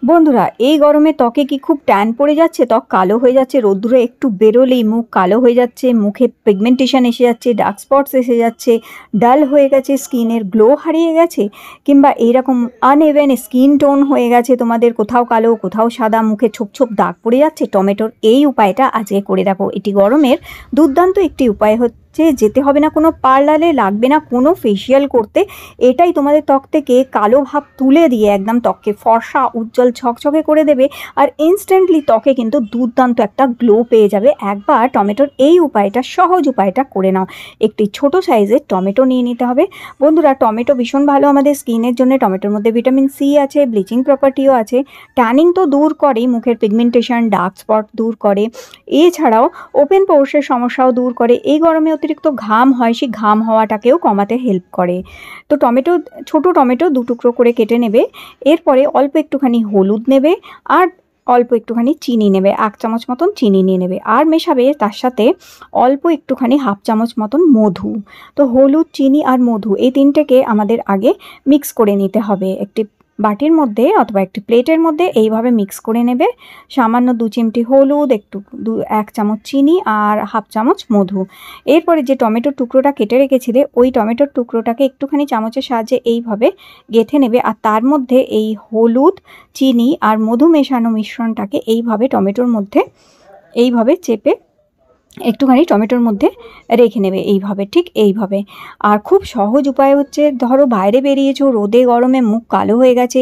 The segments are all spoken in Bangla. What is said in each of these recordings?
বন্ধুরা, এই গরমে ত্বকে কি খুব ট্যান পড়ে যাচ্ছে, ত্বক কালো হয়ে যাচ্ছে, রোদ্দুরে একটু বেরোলেই মুখ কালো হয়ে যাচ্ছে, মুখে পিগমেন্টেশন এসে যাচ্ছে, ডার্ক স্পটস এসে যাচ্ছে, ডাল হয়ে গেছে, স্কিনের গ্লো হারিয়ে গেছে, কিংবা এইরকম আনইভেন স্কিন টোন হয়ে গেছে তোমাদের, কোথাও কালো কোথাও সাদা, মুখে ছোপ ছোপ দাগ পড়ে যাচ্ছে? টমেটোর এই উপায়টা আজকে করে দেখো। এটি গরমের দুর্দান্ত একটি উপায় হচ্ছে, যেতে হবে না কোনো পার্লারে, লাগবে না কোনো ফেসিয়াল করতে। এটাই তোমাদের ত্বক থেকে কালো ভাব তুলে দিয়ে একদম ত্বককে ফর্সা উজ্জ্বল ঝকঝকে করে দেবে, আর ইনস্ট্যান্টলি ত্বকে কিন্তু দুর্দান্ত একটা গ্লো পেয়ে যাবে। একবার টমেটোর এই উপায়টা, সহজ উপায়টা করে নাও। একটি ছোট সাইজের টমেটো নিয়ে নিতে হবে। বন্ধুরা, টমেটো ভীষণ ভালো আমাদের স্কিনের জন্য। টমেটোর মধ্যে ভিটামিন সি আছে, ব্লিচিং প্রপার্টিও আছে। ট্যানিং তো দূর করেই, মুখের পিগমেন্টেশন ডার্ক স্পট দূর করে, এছাড়াও ওপেন পোর্সের সমস্যাও দূর করে। এই গরমে অতিরিক্ত ঘাম হয়, সেই ঘাম হওয়াটাকেও কমাতে হেল্প করে। তো টমেটো, ছোটো টমেটো 2 টুকরো করে কেটে নেবে। এরপরে অল্প একটুখানি হলুদ নেবে, আর অল্প একটুখানি চিনি নেবে, 1 চামচ মতন চিনি নিয়ে নেবে, আর মেশাবে তার সাথে অল্প একটুখানি 1/2 চামচ মতন মধু। তো হলুদ, চিনি আর মধু এই তিনটেকে আমাদের আগে মিক্স করে নিতে হবে। একটি বাটির মধ্যে অথবা একটি প্লেটের মধ্যে এইভাবে মিক্স করে নেবে। সামান্য 2 চিমটি হলুদ, 1 চামচ চিনি আর 1/2 চামচ মধু। এরপরে যে টমেটোর টুকরোটা কেটে রেখেছিলে, ওই টমেটোর টুকরোটাকে একটুখানি চামচের সাহায্যে এইভাবে গেঁথে নেবে, আর তার মধ্যে এই হলুদ, চিনি আর মধু মেশানো মিশ্রণটাকে এইভাবে টমেটোর মধ্যে এইভাবে চেপে একটুখানি টমেটোর মধ্যে রেখে নেবে, এইভাবে, ঠিক এইভাবে। আর খুব সহজ উপায় হচ্ছে, ধরো বাইরে বেরিয়েছো, রোদে গরমে মুখ কালো হয়ে গেছে,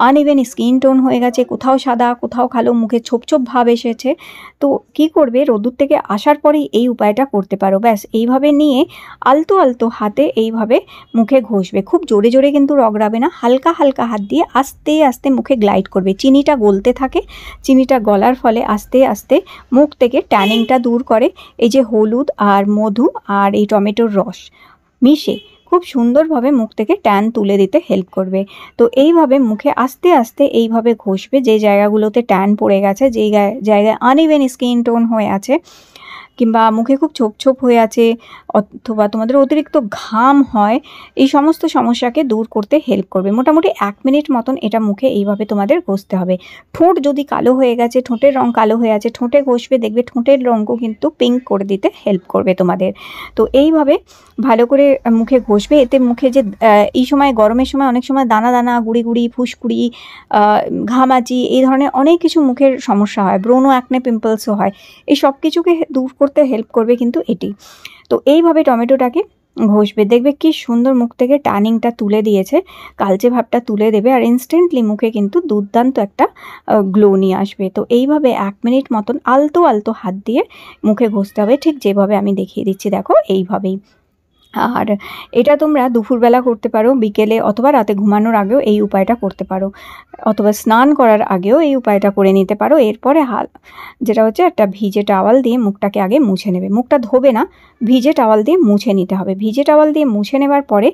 আনইভেন স্কিন টোন হয়ে গেছে, কোথাও সাদা কোথাও কালো, মুখে ছোপ ছোপ ভাব এসেছে, তো কি করবে, রোদ্দুর থেকে আসার পরেই এই উপায়টা করতে পারো। ব্যাস, এইভাবে নিয়ে আলতো আলতো হাতে এইভাবে মুখে ঘষবে। খুব জোরে জোরে কিন্তু রগড়াবে না, হালকা হালকা হাত দিয়ে আস্তে আস্তে মুখে গ্লাইড করবে। চিনিটা গলতে থাকে, চিনিটা গলার ফলে আস্তে আস্তে মুখ থেকে ট্যানিংটা দূর করে। এই যে হলুদ আর মধু আর এই টমেটোর রস মিশে খুব সুন্দরভাবে মুখ থেকে ট্যান তুলে দিতে হেল্প করবে। তো এইভাবে মুখে আস্তে আস্তে এইভাবে ঘষবে, যে জায়গাগুলোতে ট্যান পড়ে গেছে, যেই জায়গায় আনইভেন স্কিন টোন হয়ে আছে, কিংবা মুখে খুব ছোপ ছোপ হয়ে আছে, অথবা তোমাদের অতিরিক্ত ঘাম হয়, এই সমস্ত সমস্যাকে দূর করতে হেল্প করবে। মোটামুটি 1 মিনিট মতন এটা মুখে এইভাবে তোমাদের ঘষতে হবে। ঠোঁট যদি কালো হয়ে গেছে, ঠোঁটের রং কালো হয়ে আছে, ঠোঁটে ঘষবে, দেখবে ঠোঁটের রঙও কিন্তু পিঙ্ক করে দিতে হেল্প করবে তোমাদের। তো এইভাবে ভালো করে মুখে ঘষবে। এতে মুখে যে এই সময়, গরমের সময় অনেক সময় দানা দানা, গুড়ি গুড়ি, ফুসকুড়ি, ঘামাচি, এই ধরনের অনেক কিছু মুখের সমস্যা হয়, ব্রণ অ্যাকনে, পিম্পলসও হয়, এই সব কিছুকে দূর করতে হেল্প করবে কিন্তু এটি। তো এইভাবে টমেটোটাকে ঘষবে, দেখবে কি সুন্দর মুখ থেকে টার্নিংটা তুলে দিয়েছে, কালচে ভাবটা তুলে দেবে, আর ইনস্ট্যান্টলি মুখে কিন্তু দুর্দান্ত একটা গ্লো নিয়ে আসবে। তো এইভাবে 1 মিনিট মতন আলতো আলতো হাত দিয়ে মুখে ঘষতে হবে, ঠিক যেভাবে আমি দেখিয়ে দিচ্ছি, দেখো এইভাবেই। আর এটা তোমরা দুপুরবেলা করতে পারো, বিকেলে অথবা রাতে ঘুমানোর আগেও এই উপায়টা করতে পারো, অথবা স্নান করার আগেও এই উপায়টা করে নিতে পারো। এরপরে যেটা হচ্ছে, একটা ভিজে টাওয়াল দিয়ে মুখটাকে আগে মুছে নেবে। মুখটা ধোবে না, ভিজে টাওয়াল দিয়ে মুছে নিতে হবে। ভিজে টাওয়াল দিয়ে মুছে নেবার পরে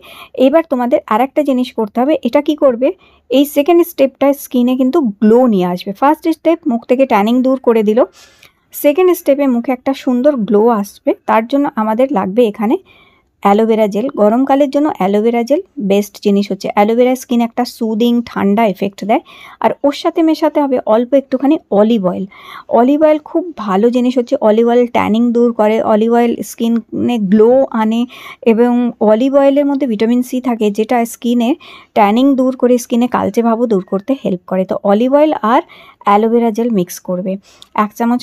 এবার তোমাদের আরেকটা জিনিস করতে হবে। এটা কি করবে, এই সেকেন্ড স্টেপটা স্কিনে কিন্তু গ্লো নিয়ে আসবে। ফার্স্ট স্টেপ মুখ থেকে ট্যানিং দূর করে দিল, সেকেন্ড স্টেপে মুখে একটা সুন্দর গ্লো আসবে। তার জন্য আমাদের লাগবে এখানে অ্যালোভেরা জেল। গরমকালের জন্য অ্যালোভেরা জেল বেস্ট জিনিস হচ্ছে। অ্যালোভেরা স্কিন একটা সুদিং ঠান্ডা এফেক্ট দেয়, আর ওর সাথে মেশাতে হবে অল্প একটুখানি অলিভ অয়েল। অলিভ অয়েল খুব ভালো জিনিস হচ্ছে। অলিভ অয়েল ট্যানিং দূর করে, অলিভ অয়েল স্কিনে গ্লো আনে, এবং অলিভ অয়েলের মধ্যে ভিটামিন সি থাকে, যেটা স্কিনে ট্যানিং দূর করে, স্কিনে কালচে ভাবও দূর করতে হেল্প করে। তো অলিভ অয়েল আর অ্যালোভেরা জেল মিক্স করবে। 1 চামচ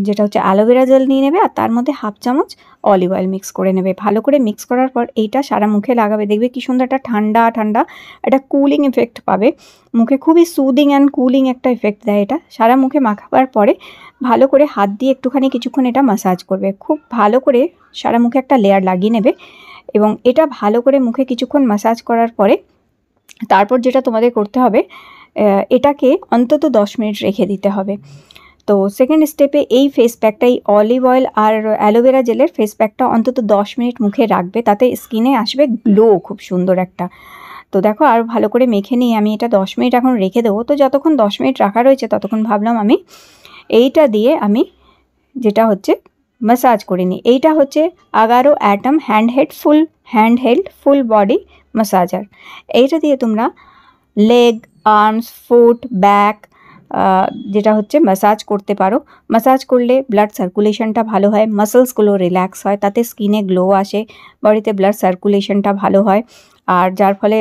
যেটা হচ্ছে অ্যালোভেরা জেল নিয়ে নেবে, আর তার মধ্যে 1/2 চামচ অলিভ অয়েল মিক্স করে নেবে। ভালো করে মিক্স করার পর এইটা সারা মুখে লাগাবে, দেখবে কি সুন্দর একটা ঠান্ডা ঠান্ডা একটা কুলিং এফেক্ট পাবে মুখে। খুবই সুদিং অ্যান্ড কুলিং একটা এফেক্ট দেয় এটা। সারা মুখে মাখাবার পরে ভালো করে হাত দিয়ে একটুখানি কিছুক্ষণ এটা ম্যাসাজ করবে। খুব ভালো করে সারা মুখে একটা লেয়ার লাগিয়ে নেবে, এবং এটা ভালো করে মুখে কিছুক্ষণ ম্যাসাজ করার পরে তারপর যেটা তোমাদের করতে হবে, এটাকে অন্তত 10 মিনিট রেখে দিতে হবে। তো সেকেন্ড স্টেপে এই ফেস প্যাকটা, এই অলিভ অয়েল আর অ্যালোভেরা জেলের ফেস প্যাকটা অন্তত 10 মিনিট মুখে রাখবে, তাতে স্কিনে আসবে গ্লো খুব সুন্দর একটা। তো দেখো, আর ভালো করে মেখে নিয়ে আমি এটা 10 মিনিট এখন রেখে দেবো। তো যতক্ষণ 10 মিনিট রাখা রয়েছে ততক্ষণ ভাবলাম আমি এইটা দিয়ে আমি যেটা হচ্ছে ম্যাসাজ করে নিই। এইটা হচ্ছে Agaro atom hand held full body massager. এইটা দিয়ে তোমরা লেগ, আর্মস, ফুট, ব্যাক, যেটা হচ্ছে ম্যাসাজ করতে পারো। ম্যাসাজ করলে ব্লাড সার্কুলেশনটা ভালো হয়, মাসলসগুলো রিল্যাক্স হয়, তাতে স্কিনে গ্লো আসে, বডিতে ব্লাড সার্কুলেশনটা ভালো হয়, আর যার ফলে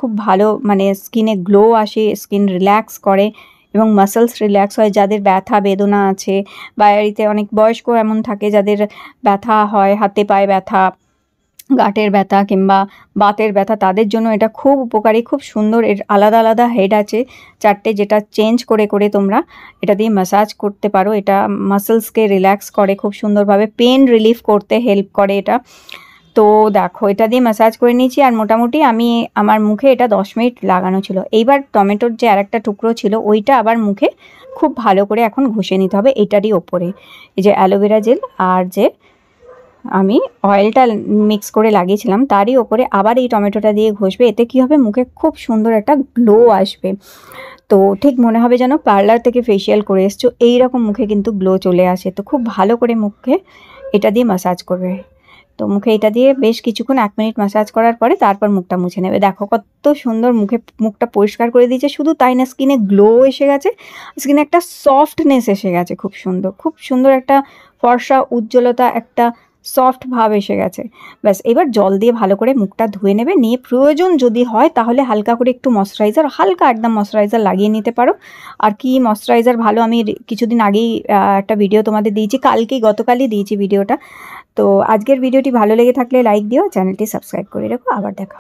খুব ভালো মানে স্কিনে গ্লো আসে, স্কিন রিল্যাক্স করে এবং মাসলস রিল্যাক্স হয়। যাদের ব্যথা বেদনা আছে, বাড়িতে অনেক বয়স্ক এমন থাকে যাদের ব্যথা হয়, হাতে পায়ে ব্যথা, গাঁটের ব্যথা কিংবা বাতের ব্যথা, তাদের জন্য এটা খুব উপকারী, খুব সুন্দর। এর আলাদা আলাদা হেড আছে 4টে, যেটা চেঞ্জ করে করে তোমরা এটা দিয়ে ম্যাসাজ করতে পারো। এটা মাসলসকে রিল্যাক্স করে খুব সুন্দরভাবে, পেন রিলিফ করতে হেল্প করে এটা। তো দেখো এটা দিয়ে ম্যাসাজ করে নিয়েছি, আর মোটামুটি আমি আমার মুখে এটা 10 মিনিট লাগানো ছিল। এইবার টমেটোর যে আরেকটা টুকরো ছিল ওইটা আবার মুখে খুব ভালো করে এখন ঘষে নিতে হবে এটারই ওপরে। এই যে অ্যালোভেরা জেল আর যে আমি অয়েলটা মিক্স করে লাগিয়েছিলাম তারই ওপরে আবার এই টমেটোটা দিয়ে ঘষবে। এতে কী হবে, মুখে খুব সুন্দর একটা গ্লো আসবে। তো ঠিক মনে হবে যেন পার্লার থেকে ফেসিয়াল করে এসছো, এইরকম মুখে কিন্তু গ্লো চলে আসে। তো খুব ভালো করে মুখে এটা দিয়ে ম্যাসাজ করবে। তো মুখে এটা দিয়ে বেশ কিছুক্ষণ 1 মিনিট ম্যাসাজ করার পরে তারপর মুখটা মুছে নেবে। দেখো কত সুন্দর মুখটা পরিষ্কার করে দিয়েছে। শুধু তাই না, স্কিনে গ্লো এসে গেছে, স্কিনে একটা সফটনেস এসে গেছে, খুব সুন্দর একটা ফর্সা উজ্জ্বলতা, একটা সফট ভাব এসে গেছে। ব্যাস এবার জল দিয়ে ভালো করে মুখটা ধুয়ে নেবে, নিয়ে প্রয়োজন যদি হয় তাহলে হালকা করে একটু ময়শ্চারাইজার, হালকা একদম ময়শ্চারাইজার লাগিয়ে নিতে পারো। আর কি ময়শ্চারাইজার ভালো, আমি কিছুদিন আগেই একটা ভিডিও তোমাদের দিয়েছি, গতকালই দিয়েছি ভিডিওটা। তো আজকের ভিডিওটি ভালো লেগে থাকলে লাইক দিও, চ্যানেলটি সাবস্ক্রাইব করে রাখো। আবার দেখা।